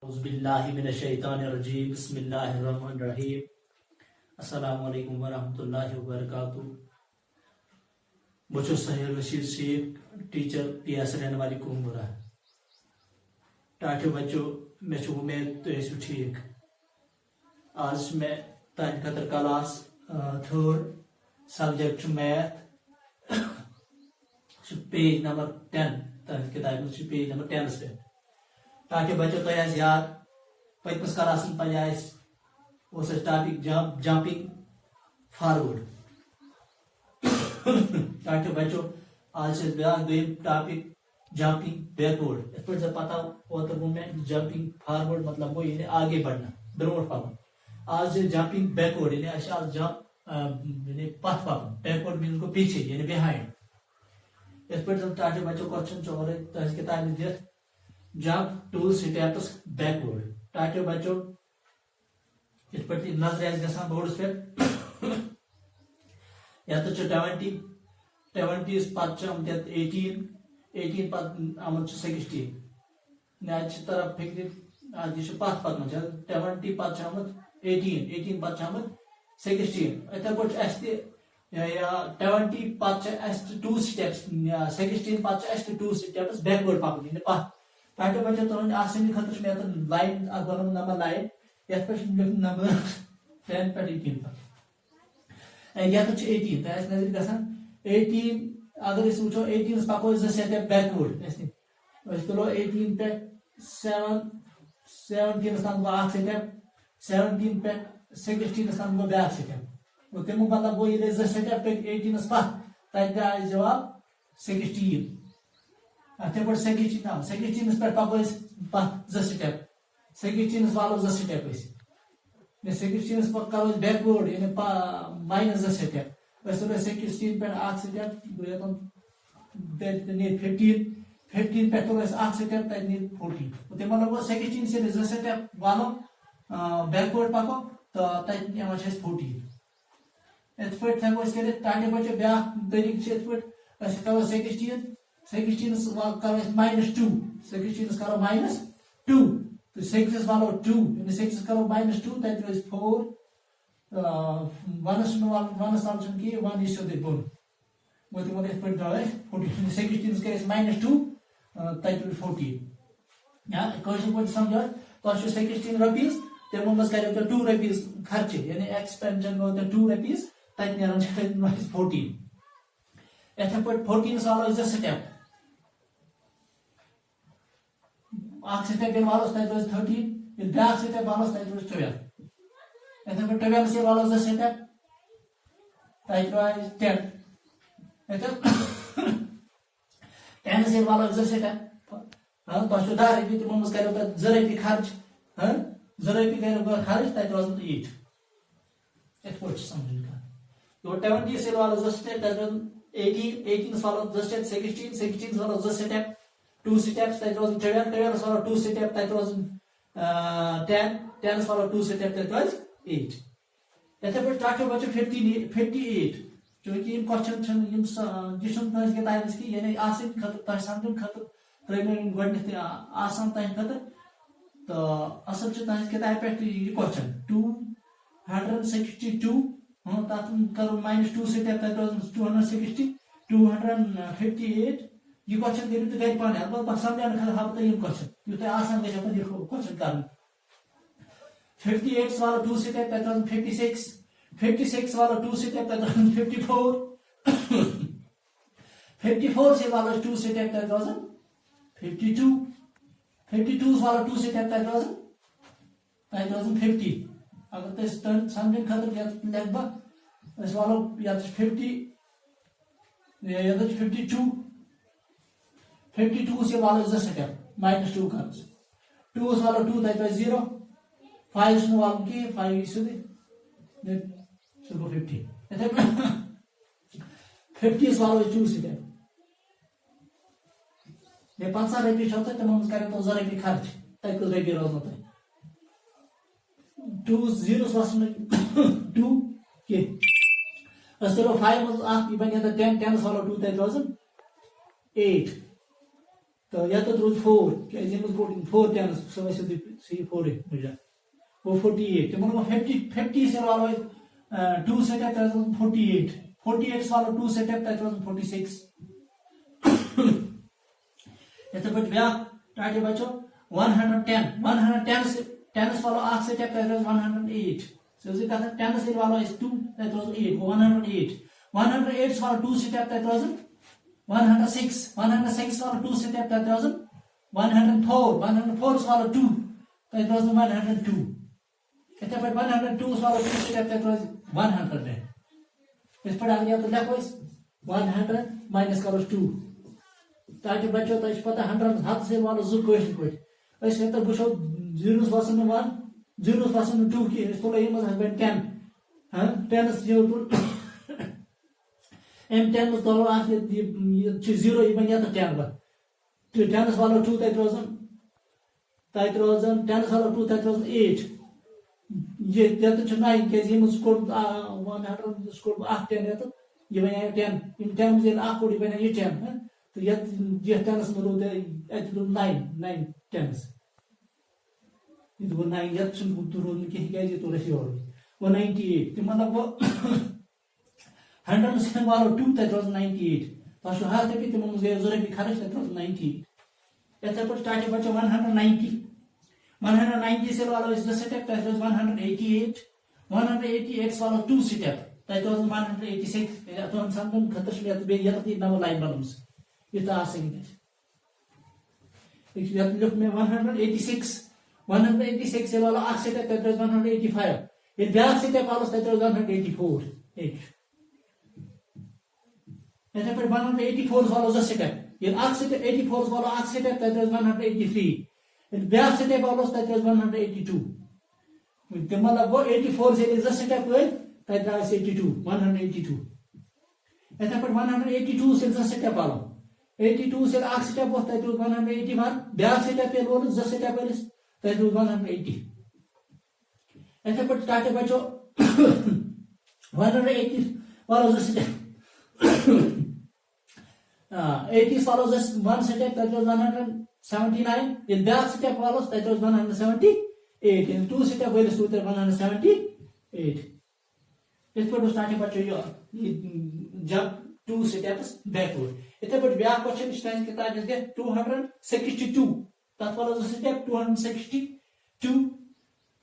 اعوذ باللہ من الشیطان الرجیم بسم اللہ الرحمن الرحیم السلام علیکم ورحمۃ اللہ وبرکاتہ بچو سہیل رشید شیخ ٹیچر پی ایس رہنماری کومبرہ ٹاٹو بچو میں امید تو ایسو ٹھیک آج میں تان خطر class third subject math page number 10 تان کتاب میں پیج نمبر 10 پہ تاکہ بچوں تو یاد پتمس کلاس پہ ٹاپک جمپنگ فارورڈ تاکہ بچوں آج دیم ٹاپک جمپنگ بیکورڈ اس پہ پتہ اوتر گو میں جمپنگ فارورڈ مطلب وہ یعنی آگے بڑھنا برونٹ پکن آج جمپنگ بیکورڈ یعنی آج جمپ یعنی پتھ پکن بیکورڈ مینس کو پیچھے یعنی بہائنڈ اس پہ تاکہ بچوں کوشچن چور کتاب میں دت jump 2 steps backward تاکہ بچوں اس پر نظر آس گژھان بورڈس پہ یا تو 20 پتہ آمت 18 پتہ آمت 16 نیچ طرف فکر آج یہ پتھ پکن 20 پتہ آمت 18 پتہ آمت 16 اتھے پٲٹھۍ اَسہِ تہِ 20 پتہ اَسہِ 2 steps 16 پتہ اَسہِ 2 steps backward پکن یعنی پتھ تاکہ بچہ تہذی آسانی خاطر میں لائن بنو نمبر لائن یت پہ نمبر 10 پہ 18 یت 18 تہ نظر گژھان 18 اگر اس وچھو 18 پکو 2 سٹیپ بیکورڈ اس تلو 18 پہ 17 تام گو 1 سٹیپ 17 پہ 16 تام گو بیاکھ سٹیپ تمیک مطلب گو یہ 2 سٹیپ پہ 18 پتھ تتہ آئے جواب 16 اتھے پہ 16 پہ پکو پتھ 2 سٹیپ 16 والو 2 سٹیپ 16 پہ کرو بیکورڈ یعنی مائنس 2 سٹیپ 16 پہ 1 سٹیپ گو 15 پہ کرو 1 سٹیپ تک نیت 14 تم مطلب 16 سے 2 سٹیپ والو بیکورڈ پکو تو تک نوان 14 ات پہ ہیکو تاکہ بچو بیاکھ طریقہ ات پہ کرو 16 کرو -2 16 کرو -2 تو 6 والو 2 یعنی 6 کرو -2 تک روز 4 ونس تام کی 1 یہ سیودے بن وہ تمہیں اس پہ درائے 14 16 کرے -2 تک روز 14 یا کوشش پہ سمجھو تو 16 روپیز تمو مز کرو تو 2 روپیز خرچ یعنی ایکسپینشن گو تو 2 روپیز تک نیران 14 اتھے پہ 14 والو 2 سٹیپ 1 سٹیپ والوس تک روز 13 بیاکھ سٹیپ والوس تک روز 12 اتھے پہ 12 سے والو 2 سٹیپ تک روز 10 10 سے والو 2 سٹیپ تو 10 رپی تمو مز کرو تو 2 رپی خرچ 2 رپی کرو خرچ تک روز 8 ات پہ سمجھن تو 20 سے والو 2 سٹیپ تک روز 18 والو 2 سٹیپ 16 والو 2 سٹیپ 2 steps تک روز 12 والو 2 سٹیپ تک روز 10 والو 2 سٹیپ تک روز 8 اتھے پہ ٹاکو بچو 58 چونکہ یہ کوشچن یہ کتاب کی یعنی آسان خطر تہ سمجھن خطر ترمیم گڈنیتھ آسان تہ خطر تو اصل تہذ کتاب پہ یہ کوشچن 262 تک کرو -2 سٹیپ تک روز 260 258 یہ کوشچن کرو تو گھر پانے البتہ سمجھانے خاطر ہاو تو یہ کوشچن یہ آسان گژھِ پتہ یہ کوشچن کرنا 58 والو 2 سٹیپ تک روز 56 والو 2 سٹیپ تک روز 54 54 سے والو 2 سٹیپ تک روز 52 والو 2 سٹیپ تک روز 50 اگر تو سمجھنے خاطر لکھ بہ اس والو یا 50 یا 52 سے والو 2 سٹیپ -2 کرس 2 والو 2 تک 0 5 والو کی 5 سیدھے سو 50 50 والو 2 سٹیپ یہ 50 رپی چھوتے تمام کرے تو 2 رپی خرچ تک کس رپی روزن تک 2 0 وسن 2 کی اس طرح 5 مز 1 یہ بنیا 10 والو 2 تک روزن 8 تو یت روز 4 کیازِ یمس گوٚو 4 ٹینس سۄ ٲسِو تُہۍ سی 4 مُجرا گوٚو 48 تِمن گوٚو 50 سے والو 2 سیٹ اپ تتھ روزن 48 48 والو 2 سیٹ اپ تتھ روزن 46 یتھ پٲٹھۍ بیاکھ ٹاٹے بچو 110 ٹینس والو اکھ سیٹ اپ تتھ روز 108 سوزی کتھ ٹینس والو اس 2 تتھ روز 8 گوٚو 108 108 والو 2 سیٹ اپ تتھ روزن 106 والو 2 سیٹ اپ تتھ روزن 104 والو 2 تتھ روزن 102 یتھ پٲٹھۍ 102 والو 2 سیٹ اپ تتھ روز 100 اس پٲٹھۍ اگر یتھ لیکھو أسۍ 100 مائنس کرو 2 تاکہ بچو تۄہہِ چھُ پتہ 100 ہتھ سے والو 2 کٲشِر پٲٹھۍ أسۍ یتھ وٕچھو 0 وسن نہٕ 1 0 وسن نہٕ 2 کینٛہہ أسۍ تُلو یِم منٛز بنہِ 10 10 0 تُل ایم 10 منٛز تُلو اکھ یہِ چھُ 0 یہِ بنہِ یتھ 10 پتہٕ 10 والو 2 تتہِ روزن 10 والو 2 تتہِ روزن 8 یتھ چھُ 9 کیازِ یِم منٛز کوٚڑ 100 کوٚڑ اکھ 10 یتھ یہِ بنہِ 10 یِم 10 منٛز ییٚلہِ اکھ کوٚڑ یہِ بنہِ یہِ 10 تو یتھ 10 منٛز روٗد اتہِ روٗد 9 10 یہ گو 9 یتھ چھُنہٕ روٗدمُت کینٛہہ کیازِ یہِ تُل اَسہِ یورٕ گوٚو 98 تہٕ مطلب گوٚو 100 والو 2 تتہِ روزن 98 تۄہہِ چھُ 100 رۄپیہِ تِمن منٛز گٔے 2 رۄپیہِ خرٕچ تتہِ روزن 98 یتھے پٲٹھۍ ٹاٹے بچو 190 سے والو أسۍ 2 سیٹ اپ تتہِ روز 188 والو 2 سیٹ اپ تتہِ روزن 186 تُہُنٛد سمجھن خٲطرٕ چھِ یتھ بیٚیہِ یتھ نٔو لاین بنٲومٕژ یہِ آسٕنۍ گژھِ یتھ لیوٚکھ مےٚ 186 والو اکھ سیٹ اپ تتہِ روز 185 ییٚلہِ بیاکھ سیٹ اپ والوس تتہِ روز 184 یتھے پٲٹھۍ 184 والو 2 سیٹ اپ ییٚلہِ اکھ سیٹ اپ 84 والو اکھ سیٹ اپ تتہِ روز 183 ییٚلہِ بیاکھ سیٹ اپ والوس تتہِ روز 182 تہٕ مطلب گوٚو 84 ییٚلہِ 2 سیٹ اپ وٲلۍ تتہِ درٛاو اَسہِ 182 یتھے پٲٹھۍ 182 ییٚلہِ 2 سیٹ اپ والو 82 ییٚلہِ اکھ سیٹ اپ اوس تتہِ روز 181 بیاکھ سیٹ اپ ییٚلہِ وولُس 2 سیٹ اپ وٲلِس تتہِ روز 180 یتھے پٲٹھۍ ٹاٹے بچو 180 والو 2 سیٹ اپ 80 والو 1 سیٹ اپ تتہِ روز 179 ییٚلہِ بیاکھ سیٹ اپ والوس تتہِ روز 178 ییٚلہِ 2 سیٹ اپ وٲلِس روٗد 178 یتھ پٲٹھۍ اوس ٹاٹے بچو یہِ جمپ 2 سٹیپس بیکورڈ یتھے پٲٹھۍ بیاکھ کوسچن چھُ تُہنٛدِ کِتابہِ منٛز گژھِ 262 تتھ والو 2 سٹیپ 262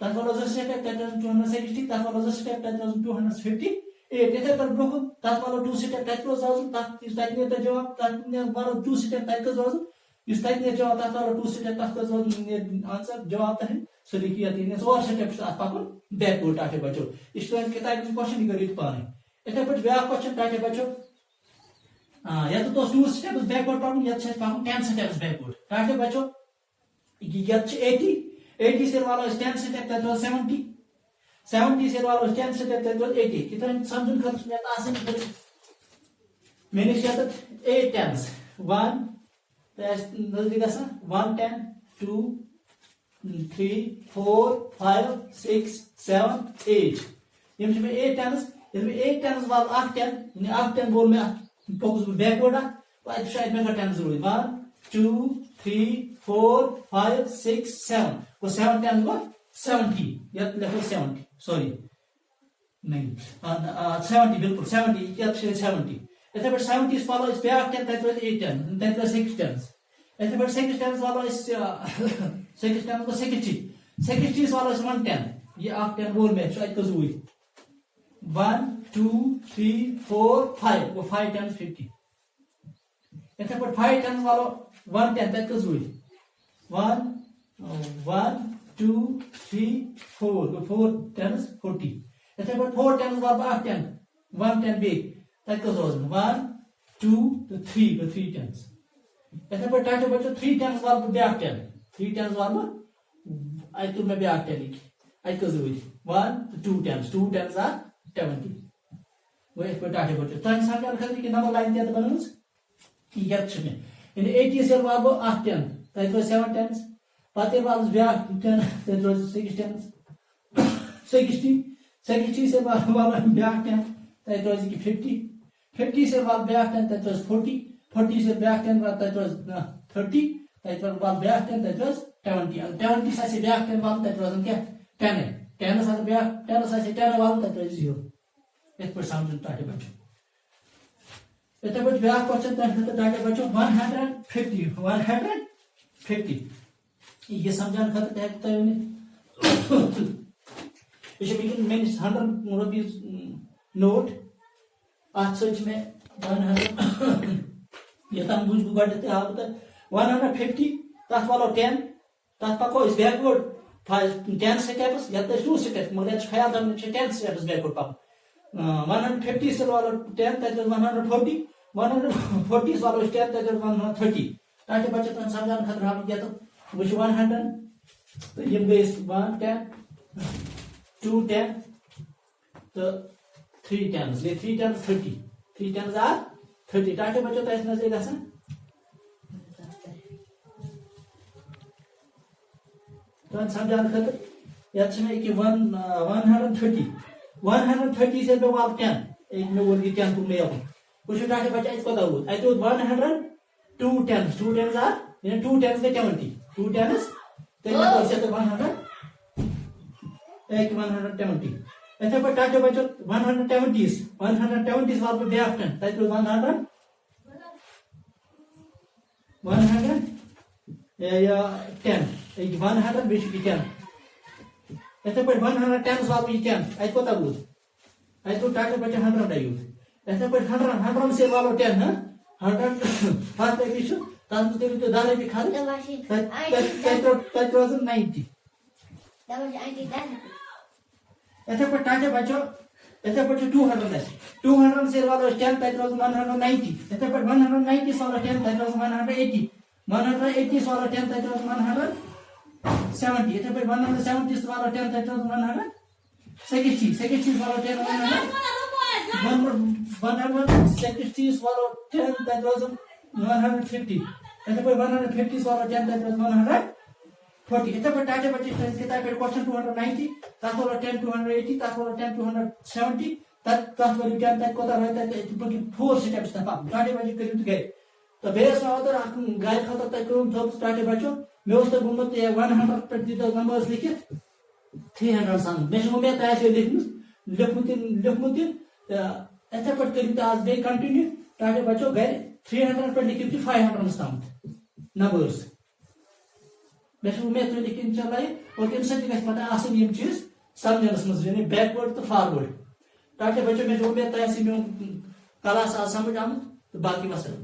تتھ والو 2 سٹیپ تتہِ روزن 260 تتھ والو 2 سٹیپ تتہِ روزن 258 یتھے پٲٹھۍ برونٛہہ کُن تتھ والو 2 سٹیپ تتہِ روز روزن تتہِ نیرِ تۄہہِ جواب تتھ والو 2 سٹیپ تتہِ کٔژ روزن یُس تتہِ نیرِ جواب تتھ والو 2 سٹیپ تتھ کٔژ روزن نیرِ آنسر جواب تُہنٛد سُہ لیکھِو یتھ ییٚلہِ 4 سٹیپ چھُ اتھ پکُن بیکورڈ ٹاٹے بچو یہِ چھُ تُہنٛدِ کِتابہِ منٛز کوسچن یہِ کٔرِو پانے یتھے پٲٹھۍ بیاکھ کوسچن ٹاٹے بچو یتھ اوس 2 سٹیپس بیکورڈ پکُن یتھ چھُ اَسہِ پکُن 10 سٹیپس بیکورڈ ٹاٹے بچو یتھ چھُ 80 سے والو 10 سٹیپ تتہِ روز 70 سے والو 10 سٹیپ تتہِ روز 80 یہِ تُہنٛدِ سمجھن خٲطرٕ چھُ مےٚ یتھ آسان مےٚ نِش یتھ 8 ٹینس 1 تۄہہِ آسہِ نزدیٖک گژھان 1 10 2 3 4 5 6 7 8 یِم چھِ مےٚ 8 ٹینس ییٚلہِ مےٚ 8 ٹینس والو اکھ 10 یعنی اکھ 10 وول مےٚ اتھ پوٚکُس بہٕ بیکورڈ اکھ اَتہِ چھُ اَتہِ مےٚ کر ٹینس روٗدۍ 1 2 3 4 5 6 7 گوٚو 7 ٹینس گوٚو 70 یتھ لیکھو 70 سوری نہیں 70 بالکل 70 یتھ چھِ 70 یتھے پٲٹھۍ 70 والو أسۍ بیاکھ 10 تتہِ روزِ 8 10 تتہِ روزِ 6 ٹینس یتھے پٲٹھۍ 6 ٹینس والو أسۍ 6 ٹینس گوٚو 60 والو أسۍ 110 یہِ اکھ 10 وول مےٚ چھُ اَتہِ کٔژ روٗدۍ 1 2 3 4 5 گوٚو 5 ٹینس 50 یتھے پٲٹھۍ 5 ٹینس والو 110 تتہِ کٔژ روٗدۍ 1 2 3 4 گوٚو 4 ٹینس 40 یتھے پٲٹھۍ 4 ٹینس والو بہٕ اکھ 10 110 بیٚیہِ تتہِ کٔژ روزن 1 2 تہٕ 3 گوٚو 3 ٹینس یتھے پٲٹھۍ ٹاٹے بچو 3 ٹینس والو بہٕ بیاکھ 10 3 ٹینس والو بہٕ اتہِ تُل مےٚ بیاکھ 10 اتہِ کٔژ روٗدۍ 1 تہٕ 2 ٹینس آر 70 گوٚو یتھ پٲٹھۍ ٹاٹے بچو تُہنٛدِ سمجھن خٲطرٕ کہِ نمبر لاین تہِ یتھ بنٲومٕژ یتھ چھِ مےٚ یعنی 80 ییٚلہِ والہٕ بہٕ اکھ 10 تتہِ روزِ 7 ٹینس پتہٕ ییٚلہِ والس بیاکھ 10 تتہِ روزِ 6 ٹینس 60 سے والو بیاکھ 10 تتہِ روزِ یہِ 50 سے والہٕ بیاکھ 10 تتہِ روزِ 40 سے بیاکھ 10 والہٕ تتہِ روزِ 30 تت وال بیاکھ 10 تت روز 20 20 آسہِ بیاکھ 10 والُن تت روزن کیا 10 10 آسہِ بیاکھ 10 آسہِ 10 والُن تت روزِ 0 یتھ پٲٹھۍ سمجھن ٹاٹے بچو یتھے پٲٹھۍ بیاکھ کوسچن تتھ خٲطرٕ ٹاٹے بچو 150 یہ سمجھان خٲطرٕ تہِ ہیٚکہِ تۄہہِ ؤنِتھ یہ چھُ وٕنکٮ۪ن میٲنِس 100 روپیٖز نوٹ اتھ سۭتۍ چھِ مےٚ 100 یوٚتام بوٗز بہٕ گۄڈٕنیٚتھٕے ہاو بہٕ تۄہہِ 150 تتھ والو 10 تتھ پکو أسۍ بیکوٲڈ 10 سٹیپس یتھ أسۍ 2 سٹیپس مگر یتھ چھُ خیال تھاوُن یہِ چھُ 10 سٹیپس بیکوٲڈ پکُن 150 سۭتۍ والو 10 تتہِ روز 140 140 والو أسۍ 10 تتہِ روز 130 ٹاٹے بچو تُہُنٛد سمجھاونہٕ خٲطرٕ ہاو بہٕ ییٚتٮ۪تھ وٕچھ 100 تہٕ یِم گٔے أسۍ 1 10 2 10 تہٕ 3 10 گٔے 3 10 30 3 10 are 30 ٹاٹے بچو تۄہہِ ٲسۍ نظرِ گژھان تُہُنٛد سمجھاونہٕ خٲطرٕ یتھ چھِ مےٚ أکیاہ 130 ییٚلہِ مےٚ وال 10 مےٚ ووت یہِ 10 تُل مےٚ یَپٲرۍ وٕچھِو ٹاٹے بچو اَتہِ کوتاہ ووت اَتہِ ووت 100 2 10 2 10 are یعنی 2 10 گٔے 20 2 10 تیٚلہِ مےٚ کوٚر یَتھ 120 یِتھے پٲٹھۍ ٹاٹے بچو 170 والہٕ بہٕ بیاکھ 10 تتہِ روز 100 10 100 بیٚیہِ چھُ یہِ 10 یِتھے پٲٹھۍ 110 والہٕ بہٕ یہِ 10 اَتہِ کوتاہ ووت اَتہِ ووت ٹاٹے بچو 100 یوت یِتھے پٲٹھۍ 100 سۭتۍ والو 10 100 ہتھ رۄپیہِ چھُ تتھ منٛز کٔرِو تُہۍ 10 رۄپیہِ خرٕچ تتہِ روزن 90 یِتھے پٲٹھۍ ٹاٹے بچو یِتھے پٲٹھۍ چھُ 200 اَسہِ 200 سۭتۍ والو أسۍ 10 تتہِ روزن 190 یِتھے پٲٹھۍ 190 والو 10 تتہِ روزن 180 180 والو 10 تتہِ روزن 170 یِتھے پٲٹھۍ 170 والو 10 تتہِ روزن 160 والو 10 160 والو 10 تتہِ روزن 150 یِتھے پٲٹھی 150 والو 10 تتہِ روزن 140 یِتھے پٲٹھۍ ٹاٹے بچو کِتابہِ پٮ۪ٹھ کوسچن 290 تتھ والو 10 280 تتھ والو 10 270 تتھ والو 10 تتہِ کوتاہ روزِ تتہِ 4 سٹیپس تتھ پکُن ٹاٹے بچو کٔرِو تُہۍ گرِ تہٕ بیٚیہِ ٲس مےٚ اوترٕ اکھ گرِ خٲطرٕ تۄہہِ کٲم تھٲومٕژ ٹاٹے بچو مےٚ اوس تۄہہِ ووٚنمُت 100 پٮ۪ٹھ دیٖتو نمبٲرٕس لیکھِتھ 300 سان مےٚ چھُ وۄمید تۄہہِ آسیو لیوٚکھمُت تہِ یِتھے پٲٹھۍ کٔرِو تُہۍ آز بیٚیہِ کنٹِنیو ٹاٹے بچو گرِ 300 پٮ۪ٹھ لیکھِو تُہۍ 500 تامتھ نمبٲرٕس مےٚ چھِ وۄمید تُہۍ لیکھِو اِنشاءاللہ اور تَمہِ سۭتۍ تہِ گژھِ پتہ آسٕنۍ یِم چیٖز سمجھنس منٛز یعنی بیکوٲڈ تہٕ فاروٲڈ ٹاٹے بچو مےٚ چھِ وۄمید تۄہہِ آسہِ میون کلاس آز سمجھ آمُت تہٕ باقٕے وسلام